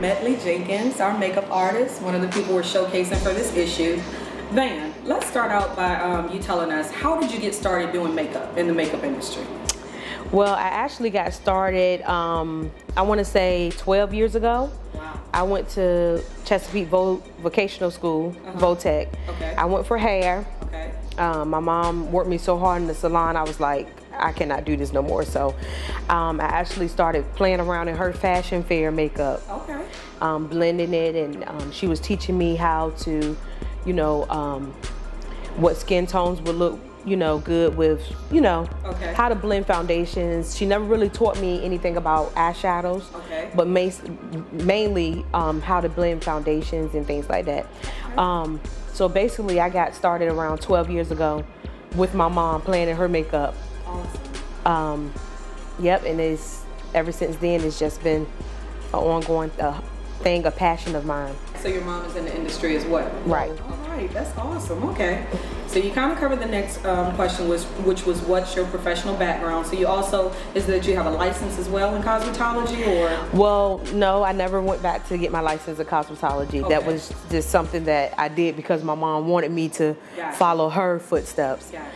Medley-Jenkins, our makeup artist, one of the people we're showcasing for this issue. Van, let's start out by you telling us, how did you get started doing makeup in the makeup industry? Well, I actually got started, I want to say 12 years ago. Wow. I went to Chesapeake Vocational School, Votech. Okay. I went for hair. Okay. My mom worked me so hard in the salon, I was like, I cannot do this no more. So I actually started playing around in her fashion fair makeup. Okay. Blending it, and she was teaching me how to, you know, what skin tones would look, you know, good with, you know, how to blend foundations. She never really taught me anything about eyeshadows, but mainly how to blend foundations and things like that. So basically I got started around 12 years ago with my mom playing in her makeup. Awesome. Yep, and it's ever since then it's just been an ongoing thing, a passion of mine. So your mom is in the industry as well? Right. All right, that's awesome. Okay. So you kind of covered the next question, which was what's your professional background? So you also, is that you have a license as well in cosmetology, or? Well, no, I never went back to get my license in cosmetology. Okay. That was just something that I did because my mom wanted me to follow her footsteps. Gotcha.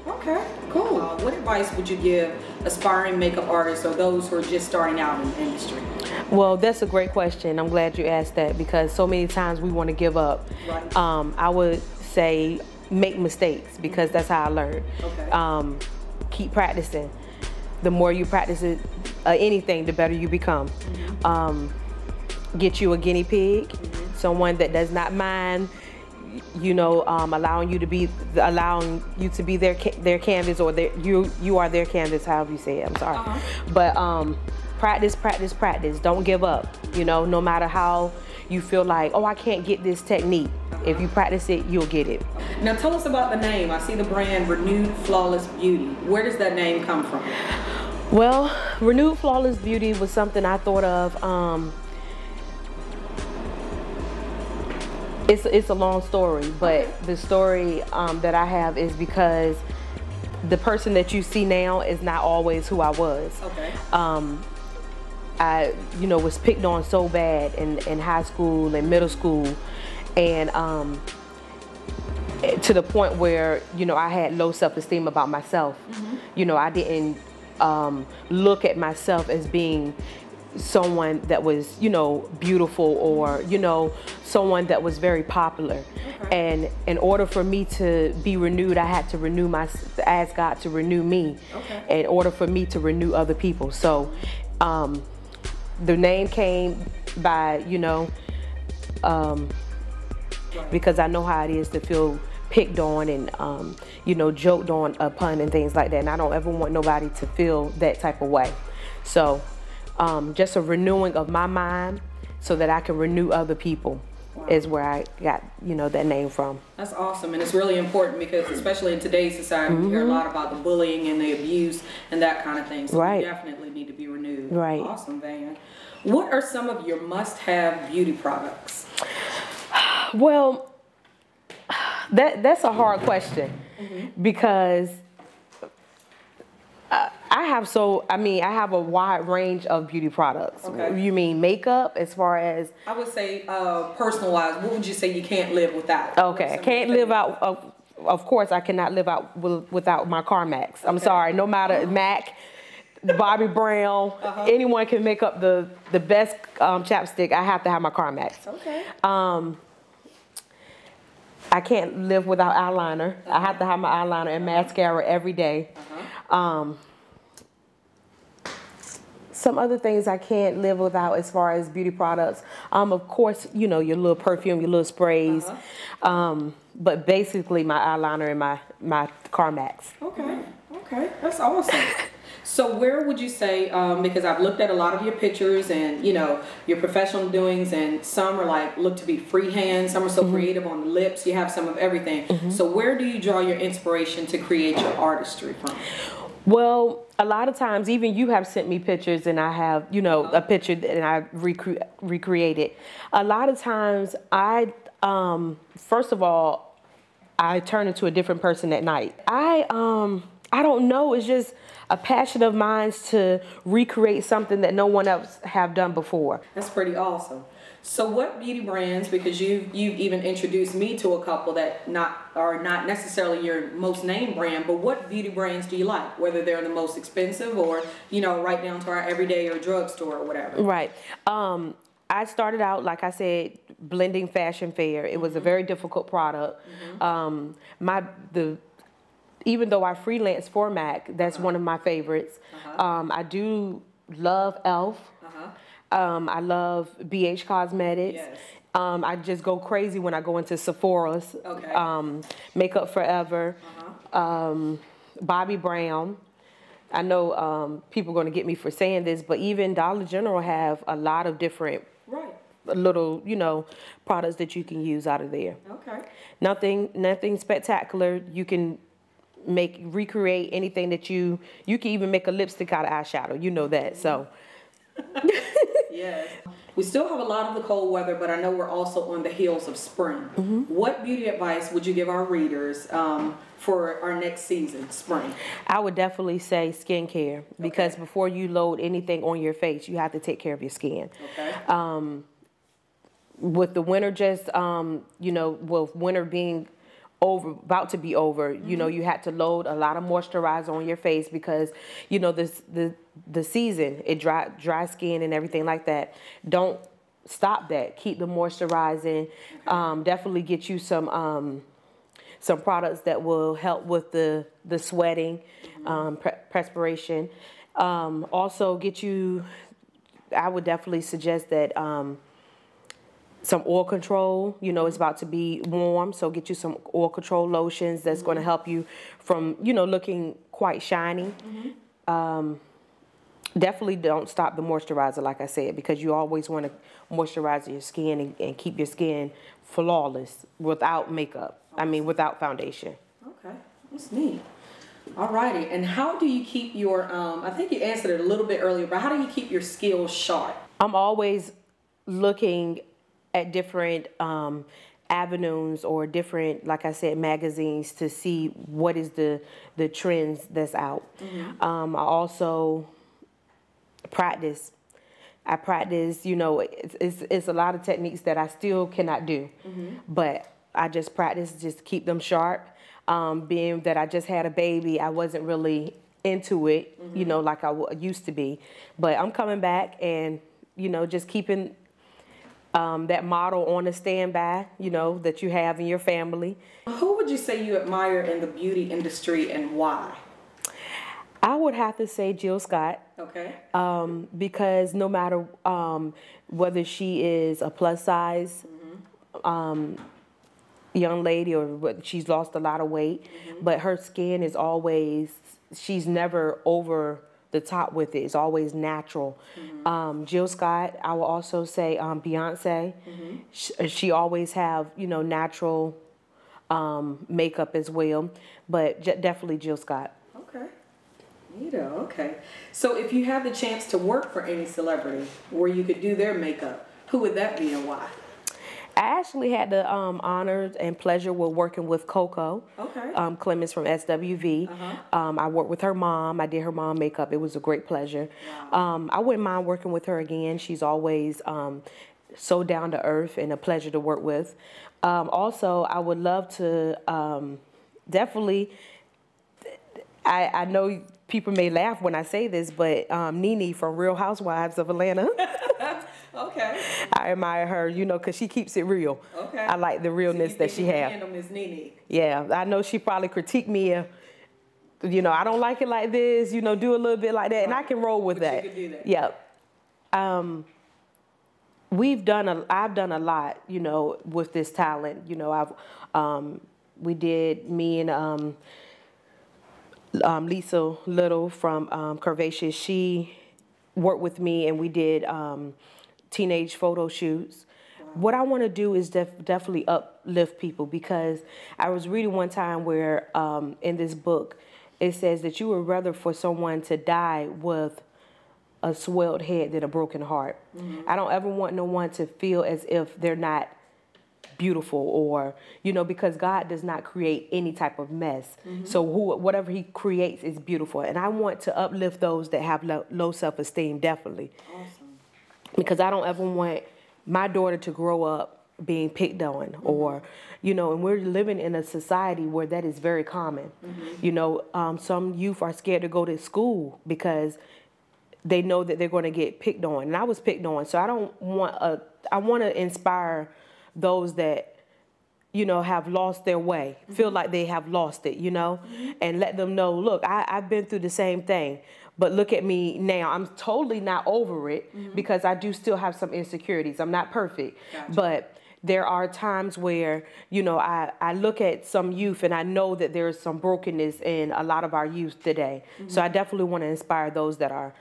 Okay, cool. What advice would you give aspiring makeup artists or those who are just starting out in the industry? Well, that's a great question. I'm glad you asked that because so many times we want to give up. Right. I would say make mistakes because that's how I learn. Okay. Keep practicing. The more you practice it, anything, the better you become. Get you a guinea pig, someone that does not mind, you know, allowing you to be their canvas, or you are their canvas, however you say it. I'm sorry. But practice, practice, practice. Don't give up. You know, no matter how you feel like, oh, I can't get this technique. If you practice it, you'll get it. Now tell us about the name. I see the brand Renewed Flawless Beauty. Where does that name come from? Well, Renewed Flawless Beauty was something I thought of. It's a long story, but the story that I have is because the person that you see now is not always who I was. Okay. I, you know, was picked on so bad in high school and middle school, and to the point where, you know, I had low self-esteem about myself. You know, I didn't look at myself as being someone that was, you know, beautiful, or, you know, someone that was very popular. And in order for me to be renewed, I had to ask God to renew me in order for me to renew other people. So the name came by, you know, because I know how it is to feel picked on and, you know, joked on upon and things like that. And I don't ever want nobody to feel that type of way. So just a renewing of my mind so that I can renew other people is where I got, you know, that name from. That's awesome, and it's really important because especially in today's society, we hear a lot about the bullying and the abuse and that kind of thing. So you definitely need to be renewed. Right. Awesome, Van. What are some of your must-have beauty products? Well, that's a hard question because I have a wide range of beauty products. Okay. You mean makeup as far as? I would say personal-wise, what would you say you can't live without? Okay, I can't live out, of course I cannot live out without my CarMax. I'm sorry, no matter MAC, Bobbi Brown, anyone can make up the best chapstick, I have to have my CarMax. Okay. I can't live without eyeliner. I have to have my eyeliner and mascara every day. Some other things I can't live without as far as beauty products. Of course, you know, your little perfume, your little sprays. But basically my eyeliner and my CarMax. Okay, that's awesome. So where would you say, because I've looked at a lot of your pictures and, you know, your professional doings, and some are like, look to be freehand, some are so creative on the lips, you have some of everything. So where do you draw your inspiration to create your artistry from? Well, a lot of times, even you have sent me pictures and I have, you know, a picture and I recreated. A lot of times I, first of all, I turn into a different person at night. I don't know, it's just, a passion of mine to recreate something that no one else have done before. That's pretty awesome. So what beauty brands, because you've even introduced me to a couple that are not necessarily your most name brand, but what beauty brands do you like? Whether they're the most expensive or, you know, right down to our everyday or drugstore or whatever. Right. I started out, like I said, blending fashion fair. It was a very difficult product. Even though I freelance for MAC, that's one of my favorites. I do love e.l.f. I love BH Cosmetics. Yes. I just go crazy when I go into Sephora's. Okay. Makeup Forever. Bobbi Brown. I know people are going to get me for saying this, but even Dollar General have a lot of different little, you know, products that you can use out of there. Okay. Nothing spectacular. You can recreate anything that you can even make a lipstick out of eyeshadow. You know that, so. Yes. We still have a lot of the cold weather, but I know we're also on the heels of spring. What beauty advice would you give our readers for our next season, spring? I would definitely say skincare, because before you load anything on your face, you have to take care of your skin. Okay. With the winter just, you know, with winter being about to be over, you know, you had to load a lot of moisturizer on your face because, you know, the season, it dry skin and everything like that. Don't stop that. Keep the moisturizing. Definitely get you some products that will help with the sweating, perspiration. Also get you, I would definitely suggest that some oil control. You know, it's about to be warm, so get you some oil control lotions that's going to help you from, you know, looking quite shiny. Definitely don't stop the moisturizer, like I said, because you always want to moisturize your skin and keep your skin flawless without makeup. I mean, without foundation. Okay, that's neat. Alrighty, and how do you keep your, I think you answered it a little bit earlier, but how do you keep your skills sharp? I'm always looking at different avenues or different, like I said, magazines to see what is the trends that's out. I also practice. I practice, you know, it's a lot of techniques that I still cannot do, but I just practice, just keep them sharp. Being that I just had a baby, I wasn't really into it, you know, like I used to be. But I'm coming back and, you know, just keeping that model on the standby, you know, that you have in your family. Who would you say you admire in the beauty industry and why? I would have to say Jill Scott. Okay. Because no matter whether she is a plus size young lady or she's lost a lot of weight, but her skin is always, she's never over the top with it. It's always natural. Jill Scott, I will also say Beyonce. She always have, you know, natural makeup as well, but definitely Jill Scott. Okay. Neato. Okay. So if you have the chance to work for any celebrity where you could do their makeup, who would that be and why? I actually had the honor and pleasure with working with Coco Clemens from SWV. I worked with her mom. I did her mom makeup. It was a great pleasure. Wow. I wouldn't mind working with her again. She's always so down to earth and a pleasure to work with. Also, I would love to definitely, I know people may laugh when I say this, but Nene from Real Housewives of Atlanta. Okay. I admire her, you know, because she keeps it real. Okay. I like the realness that she has. Ms. Nene. Yeah, I know she probably critiqued me, you know, I don't like it like this, you know, do a little bit like that, and I can roll with that. You can do that. Yeah. I've done a lot, you know, with this talent. You know, me and Lisa Little from Curvaceous, she worked with me and we did teenage photo shoots. Wow. What I want to do is definitely uplift people, because I was reading one time where in this book it says that you would rather for someone to die with a swelled head than a broken heart. I don't ever want no one to feel as if they're not beautiful, or, you know, because God does not create any type of mess. So whatever he creates is beautiful. And I want to uplift those that have low self-esteem, definitely. Awesome. Because I don't ever want my daughter to grow up being picked on, or, you know, and we're living in a society where that is very common. You know, some youth are scared to go to school because they know that they're going to get picked on. And I was picked on. So I want to inspire those that, you know, have lost their way, feel like they have lost it, you know, and let them know, look, I've been through the same thing, but look at me now. I'm totally not over it because I do still have some insecurities. I'm not perfect, but there are times where, you know, I look at some youth and I know that there's some brokenness in a lot of our youth today. So I definitely want to inspire those that are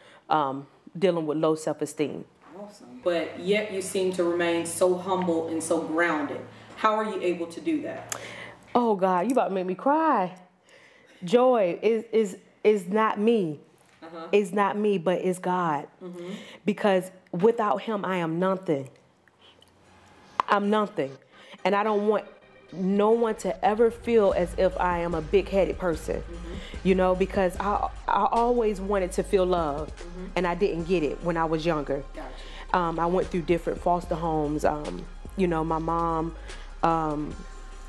dealing with low self-esteem. Awesome. But yet you seem to remain so humble and so grounded. How are you able to do that? Oh God, you about to make me cry. Joy is not me. It's not me, but it's God. Because without him, I am nothing. I'm nothing. And I don't want no one to ever feel as if I am a big-headed person, you know, because I always wanted to feel love, and I didn't get it when I was younger. I went through different foster homes. You know, my mom,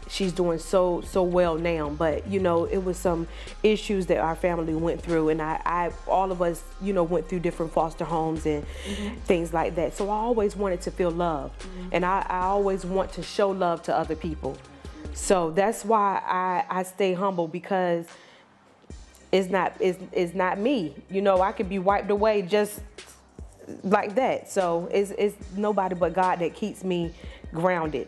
she's doing so well now, but, you know, it was some issues that our family went through, and all of us, you know, went through different foster homes and things like that. So I always wanted to feel love, and I always want to show love to other people. So that's why I stay humble, because it's not me. You know, I could be wiped away just like that. So it's nobody but God that keeps me grounded.